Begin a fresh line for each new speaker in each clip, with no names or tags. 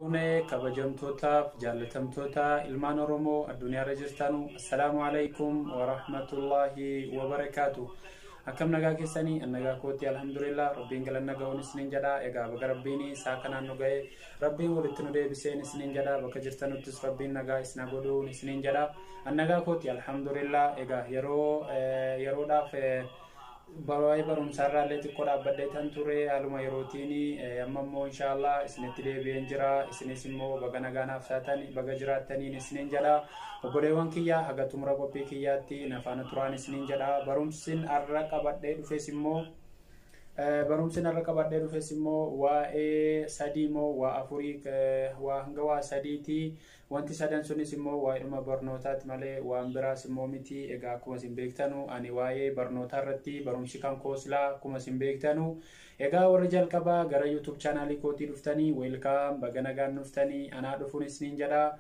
kabajamtootaaf jaallatamtoota ilmaan Oromoo addunyaarra jirtanu assalaamu alaykum wa rahmatullahi wa barakaatu. Akkam nagaa keessanii nagaa kooti alhamdulillah rabbiin galanna ga'uun isiniin jedha. Egaa baga rabbiin isaa kanaan nu ga'e rabbiin walitti nu deebiseen isiniin jedha. Bakka jirtanuttis rabbiin nagaa isna godhuun isiniin jedha. Nagaa kooti alhamdulillah. Egaa yeroodhaaf baay'ee barumsarraa illee xiqqoo dhaabbadhee tan ture haaluma yerootiin amma immoo inshallah isinitti deebi'een jira. Isinis immoo baga nagaa naaf taatan baga jiraattaniin isiniin jedha. Obboleewwan kiyya haga xumura qophii kiyyaatti na faana turaan isiniin jedha. Barumsin har'a qabadhee dhufes immoo waa'ee sadii moo waa afurii waa hanga waa sadiiti. Wanti sadan sunis immoo waa'ee barnootaati malee waan biraas immoo miti. Egaa akkuma isin beektanu ani waa'ee barnootaa irratti barumsi kan kooslaa akkuma isin beektanu. Egaa warri jalqabaa gara YouTube chaanaalii kootii dhuftanii welcome baga nagaan dhuftanii anaa dhufuun isiniin jedha.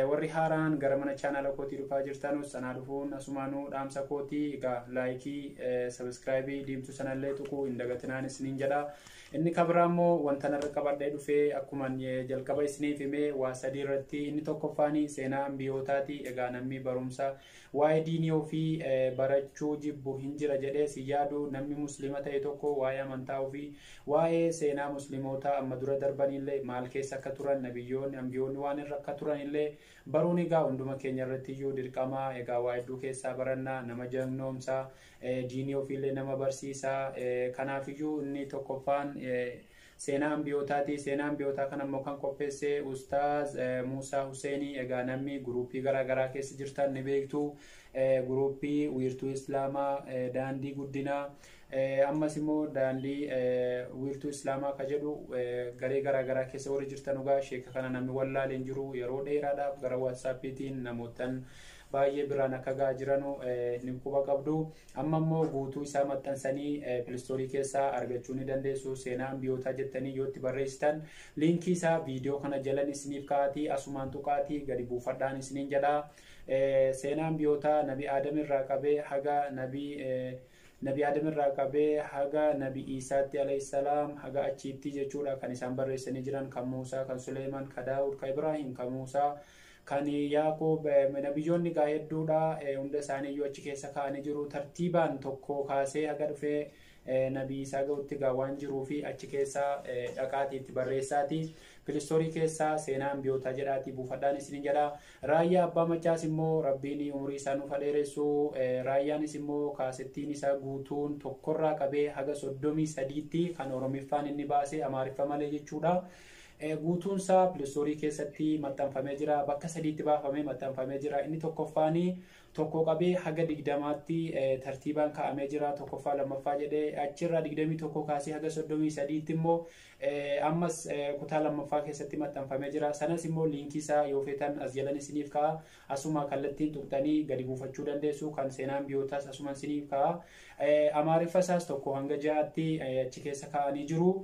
Warri haaraan gara mana chaanaala kootii dhufaa jirtanus anaa dhufuun asumaanuu dhaamsa kootii. Egaa laayikii sabskraayibii diimtuu sanallee tuquu hin dagatinaan isiniin jedha. Inni kabraa immoo wanta narra qabadhee dhufee akkuma jalqaba isiniif himee waa sadii irratti inni tokkoffaanii seenaa ambiyootaati. Egaa namni barumsa waa'ee diinii ofii barachuu jibbu hin jira jedhee si yaadu namni muslima ta'e tokko waa'ee amantaa ofii waa'ee seenaa muslimootaa amma dura darbanillee maal keessa akka turan nabiyyoonni ambiyoonni waan irra akka turanillee baruun egaa hunduma keenya irratti iyyuu dirqama. Egaa waa hedduu keessaa barannaa nama jagnoomsaa diinii ofiillee nama barsiisaa. Kanaaf iyyuu inni tokkoffaan seenaa ambiyootaati. Seenaa ambiyootaa kana immoo kan qopheesse Ustaaz Muusaa Huseenii. Egaa namni guruupii garaagaraa keessa jirtan ni beektu. Guruupii wiirtuu Islaamaa daandii guddinaa ammas immoo daandii wiirtuu Islaamaa ka jedhu garee garaagaraa keessa warri jirtan dhugaa sheeka kana namni wallaaleen jiru yeroo dheeraadhaaf gara WhatsAppiitiin namootan baay'ee biraan akka gaa jiranu ni quba qabdu. Amma immoo guutuu isaa maxxansanii pilistoorii keessaa argachuu ni dandeessu. Seenaa ambiyootaa jettanii yoo itti barreessitan liinkii isaa viidiyoo kana jalan isiniif kaa'atii asumaan tuqaatii gadi buufadhaan isiniin jedha. Seenaa ambiyootaa nabi Aadam irraa qabee haga nabi Aadam irraa qabee haga nabi Isaatti alayhissalaam haga achiitti jechuudha kan isaan barreessanii jiran. Kan Muusaa, kan Suleeman, kan Daawud, kan Ibraahim, kan Muusaa, kan Yaaqoob nabiyyoonni gaa hedduudha. Hunda isaanii iyyuu achi keessa kaa'anii jiru. Tartiibaan tokko kaasee haga dhufee nabi Isaa ga'utti gaa waan jiruu fi achi keessaa dhaqaatii itti barreessaati. Pilistoorii keessaa seenaa ambiyootaa jedhaatii buufadhaan isiniin jedha. Raayyaa abbaa machaas immoo rabbiin umurii isaa nuuf dheeressu. Raayyaanis immoo kaasettiin isaa guutuun tokkorraa qabee haga 33tti kan oromiffaan inni baase amaariffa malee jechuudha. Guutuun isaa pilistoorii keessatti maxxanfamee jira. Bakka sadiitti baafamee maxxanfamee jira. Inni tokkoffaanii tokko qabee haga 20tti tartiibaan kaa'amee jira. Tokkoffaa lammaffaa jedhee achirraa 21 kaasee haga 33tti immoo ammas kutaa lammaffaa keessatti maxxanfamee jira. Sanas immoo liinkii isaa yoo feetan as jalan isiniif kaa'a. Asuma kallattiin tuqxanii gadi buufachuu dandeessu. Kan seenaa ambiyootaas asuma isiniif kaa'a. Amaariffa isaas tokko hanga 6tti achi keessa kaa'anii jiru.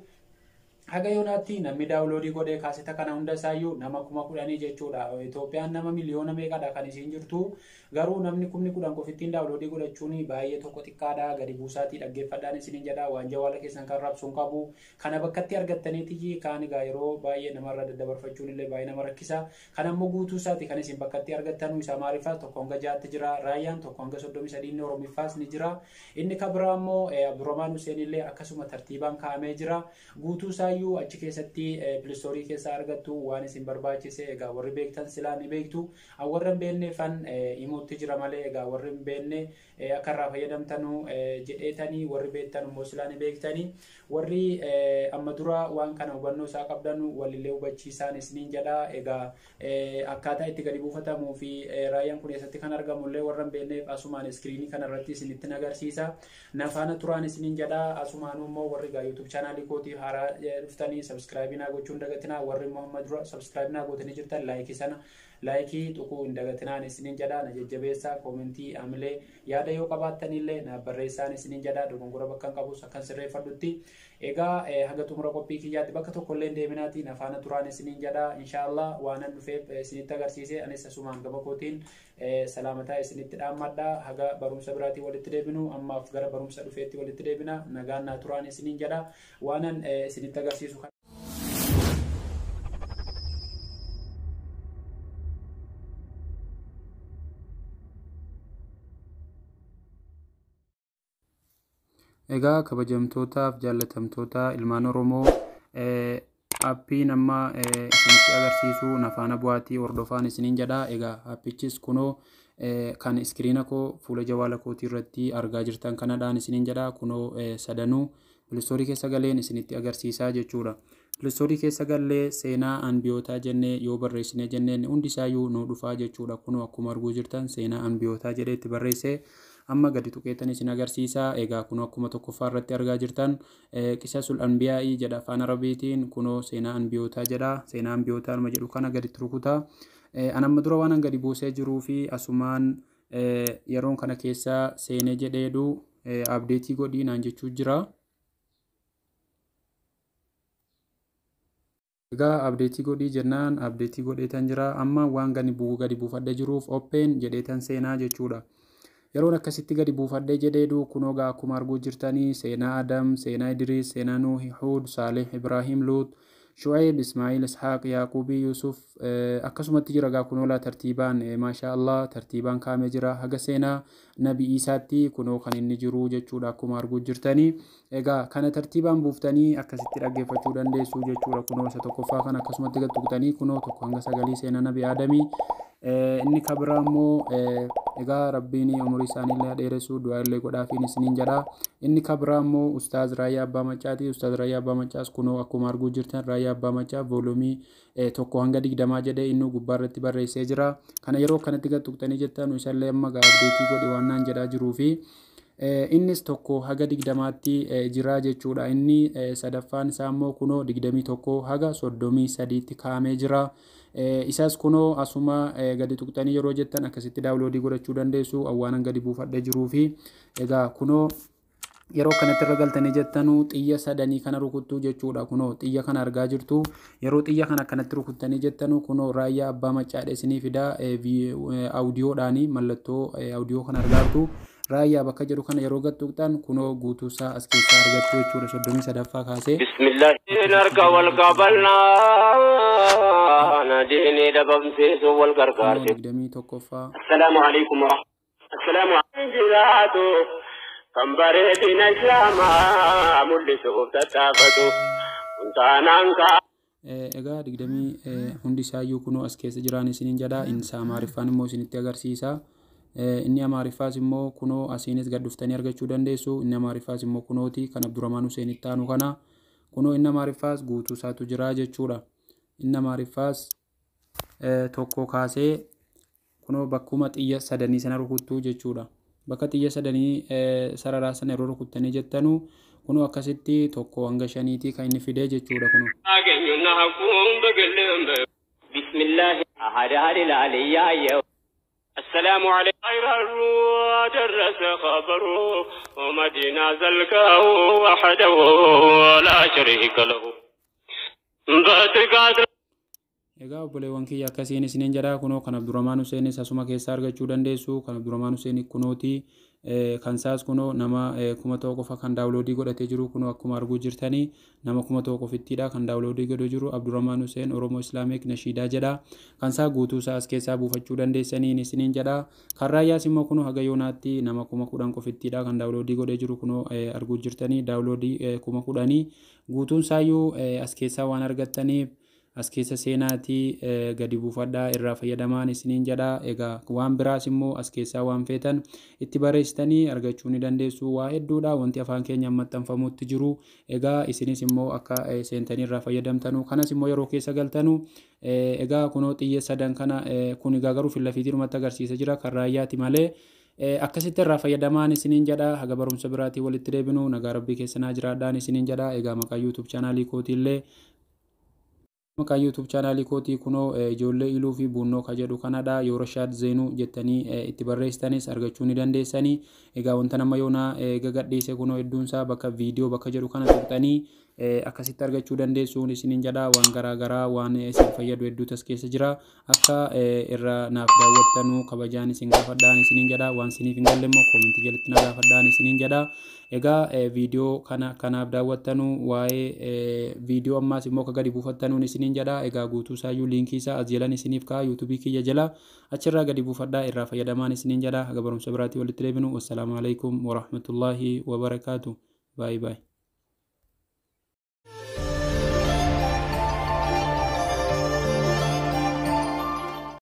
Haga yoonaatti namni daawuloodii godhee kaaseta kana hunda isaayyuu nama 10,000 jechuudha. Itoophiyaan nama miliyoona meeqadha kan isiin jirtu. Garuu namni 10,000 qofittiin daawuloodii godhachuun baay'ee tokko xiqqaadha. Gadi buusaatii dhaggeeffadhaan isiniin jedha. Waan jawwaala keessan kan rabsuun qabu. Kana bakkatti argattaniiti kaan egaa yeroo baay'ee namarra daddabarfachuun illee baay'ee nama rakkisa. Kan ammoo guutuu isaati kan isin bakkatti argattanu isa amaariffaas tokko hanga 6tti jira. Raayyaan tokko hanga 33 oromiffaas ni jira. Inni kabraa immoo Abdurrahmaan Huseen illee akkasuma tartiibaan kaa'amee jira. Guutuu isaa achi keessatti pilistoorii keessaa argattu waan isin barbaachise. Egaa warri beektan silaa ni beektu. Warra hin beekne fan himuutti jira malee egaa warri hin beekne akka irraa fayyadamtanu jedheetanii warri beektan immoo silaa ni beektanii. Warri amma dura waan kana hubannoo isaa qabdan walillee hubachiisaan isiniin jedha. Egaa akkaataa itti gadi buufatamuu fi raayyaan kun eessatti kan argamullee warra hin beekneef asumaan iskiriinii kanarratti isinitti agarsiisa. Nafaana turaan isiniin jedha. Asumaan immoo warri gaa YouTube chaanaalii kootii haaraa dhuftanii subscribe naa gochuun dagatinaa. Warri Muhammad dura subscribe naa gootanii jirtan laayikii sana laayikii tuquu hin dagatinaan isiniin jedha. Na jajjabeessaa koomentii amilee yaada yoo qabaattanillee na barreessaan isiniin jedha. Dogongora bakka hin qabus akkan sirreeffadhutti. Egaa haga xumura qophii kiyyaatti bakka tokkollee deeminaati nafaana turaan isiniin jedha. Inshallah waanan dhufeef isinitti agarsiise anis asumaan gama kootiin salaamataa isinitti dhaammadha. Haga barumsa biraatii walitti deebinu ammaaf gara barumsa dhufeetti walitti deebina. Nagaan naa turaan isiniin jedha. Waanan isinitti agarsiisu Egaa kabajamtootaaf jaallatamtoota ilmaan Oromoo appiin amma isinitti agarsiisu nafaana bu'aatii hordofaan isiniin jedha. Egaa appichis kunoo kan iskiriina koo fuula jawaala kootii irratti argaa jirtan kanadhaan isiniin jedha. Kunoo sadanuu Pilistoorii keessa galeen isinitti agarsiisaa jechuudha. Pilistoorii keessa gallee seenaa anbiyootaa jennee yoo barreessine jenneen hundisaayyuu nu dhufaa jechuudha. Kunoo akkuma arguu jirtan seenaa anbiyootaa jedhee itti barreessee amma gadi tuqeetan isin agarsiisaa. Egaa kunoo akkuma tokkoffaa irratti argaa jirtan qisasul anbiyaa'ii jedha afaan arabiitiin. Kunoo seenaa anbiyootaa jedha. Seenaa anbiyootaa nama jedhu kana gaditti rukutaa. Anamma dura waan gadi buusee jiruu fi asumaan yeroon kana keessa seenee jedheedhu abdeetii godhii naan jechuu jira. Egaa abdeetii godhii jennaan abdeetii godheetan jira. Amma waan gadi buufadhee jiruuf open jedheetan seenaa jechuudha. Yeroon akkasitti gadi buufadhee jedheedhu kunoo gaa akkuma arguu jirtanii seenaa Adam, seenaa Idris, seenaa Nuh, Huud, Saalih, Ibrahim, Lut, Shu'aib, Ismaa'il, Ishaaq, Yaaqubii, Yusuf akkasumatti jira gaa kunoo laa tartiibaan maashaa Allah tartiibaan kaamee jira haga seenaa Nabi Isaatti kunoo kan inni jiru jechuudha akkuma arguu jirtanii. Egaa kana tartiibaan buuftanii akkasitti dhaggeeffachuu dandeessu jechuudha. Kunoo isa tokkoffaa kana akkasumatti gad tuqxanii kunoo tokko hanga sagalii seenaa Nabi Aadamii. Inni kabira immoo egaa rabbiin umurii isaaniillee dheeressuu du'aa illee godhaafiin isiniin jedha. Inni kabira immoo Ustaaz Raayyaa Abbaa Maccaati. Ustaaz Raayyaa Abbaa Maccaas kunoo akkuma arguu jirtan Raayyaa Abbaa Maccaa voolumii 1 hanga 20 jedhee inni gubbaa irratti barreessee jira. Kana yeroo kanatti gad tuqxanii jettan isallee amma gaa abdeetii godhi waan naan jedhaa jiruu fi innis 1 haga 20tti jira jechuudha. Inni sadaffaan isaa immoo kunoo 21 haga 33tti kaamee jira. Isaas kunoo asuma gadi tuqxanii yeroo jettan akkasitti daawunloodii godhachuu dandeessu. Awwaanan gadi buufadhee jiruu fi egaa kunoo yeroo kanatti irra galtanii jettanu xiyya sadanii kana rukuttuu jechuudha. Kunoo xiyya kana argaa jirtu. Yeroo xiyya kana kanatti rukuttanii jettanu kunoo Raayyaa Abbaa Maccaadha isinii fida audiyoodhaani mallattoo audiyoo kana argaatu. Raayyaa bakka jedhu kana yeroo gad tuqxan kunoo guutuusaa as keessaa argattu jechuudha. 33ffaa kaasee
bismillaahiin arga wal qabalnaa diinii dhabamsiisu wal gargaarse
21ffaa
assalaamu alaykum assalaamu alaykum kan bareedina islaamaa mul'isuuf tattaafatu kuntaanaan kaa
egaa 20 hundi isaayyuu kunoo as keessa jiraan isiniin jedha. Inni Amaariffaan immoo isinitti agarsiisa. Inni Amaariffaas immoo kunoo asiinis gad dhuftanii argachuu dandeessu. Inni Amaariffaas immoo kunooti kan Abdurrahmaan Huseenitti aanu kana. Kunoo inni Amaariffaas guutuu isaatu jira jechuudha. Inni Amaariffaas tokko kaasee kunoo bakkuma xiyya sadanii sana rukuttuu jechuudha. Bakka xiyya sadanii sararaa sana yeroo rukuttanii jettanu kunoo akkasitti 1 hanga 5tti kan inni fidee jechuudha. Kunoo
bismillaahi ahadahadi laaliyyaa السلام عليكم خير درس خبره ومدينة زلكه وحده ولا شريك له
egaa obboleewwan kiyya akkasiin isiniin jedha. Kunoo kan Abdurrahmaan Huseenis asuma keessaa argachuu dandeessu. Kan Abdurrahmaan Huseen kunooti kan isaas kunoo nama 1,000 qofa kan daawunloodii godhatee jiru. Kunoo akkuma arguu jirtanii nama 1,000 qofittiidha kan daawunloodii godhee jiru. Abdurrahmaan Huseen Oromoo Islaamik Nashiidaa jedha. Kan isaa guutuu isaa as keessaa buufachuu dandeessaniin isiniin jedha. Kan Raayyaas immoo kunoo haga yoonaatti nama 10,000 qofittiidha kan daawunloodii godhee jiru. Kunoo arguu jirtanii daawunloodii 10,000 guutuun isaayyuu as keessaa waan argattaniif as keessa seenaatii gadi buufadhaa irraa fayyadamaan isiniin jedha. Egaa waan biraas immoo as keessaa waan feetan itti barreessitanii argachuu ni dandeessu. Waa hedduudha wanti afaan keenya maxxanfamutti jiru. Egaa isinis immoo akka seentanii irraa fayyadamtanu kanas immoo yeroo keessa galtanu egaa kunoo xiyya sadan kana kun egaa garuu fillafiitirumatti agarsiisa jira kan Raayyaati malee. Akkasitti irraa fayyadamaan isiniin jedha. Haga barumsa biraatii walitti deebinu nagaa rabbii keessanaa jiraadhaan isiniin jedha. Egaa maqaa YouTube chaanaalii kootiillee maqaa YouTube chaanaalii kootii kunoo ijoollee iluu fi buunnoo ka jedhu kanadha. Yoo Rashaad Zeenuu jettanii itti barreessitanis argachuu ni dandeessanii. Egaa wanta nama yoonaa gagadhiise kunoo hedduunsaa bakka viidiyoo bakka jedhu kana tuqxanii akkasitti argachuu dandeessuun isiniin jedha. Waan garaagaraa waan isin fayyadu hedduutu as keessa jira. Akka irra naaf daawwattanu kabajaan isin gaafadhaan isiniin jedha. Waan isiniif hin galle immoo koomentii jalatti na gaafadhaan isiniin jedha. Egaa viidiyoo kanaaf daawwattanu waa'ee viidiyoo ammaas immoo ka gadi buufattanuun isiniin jedha. Egaa guutuu isaayyuu liinkii isaa as jalan isiniif ka'a yuutuubii kiyya jala achirraa gadi buufadhaa irraa fayyadamaan isiniin jedha. Haga barumsa biraatii walitti deebinu. Wassalaamu alaikum warahmatullaahi wabarakaatu. Bye bye.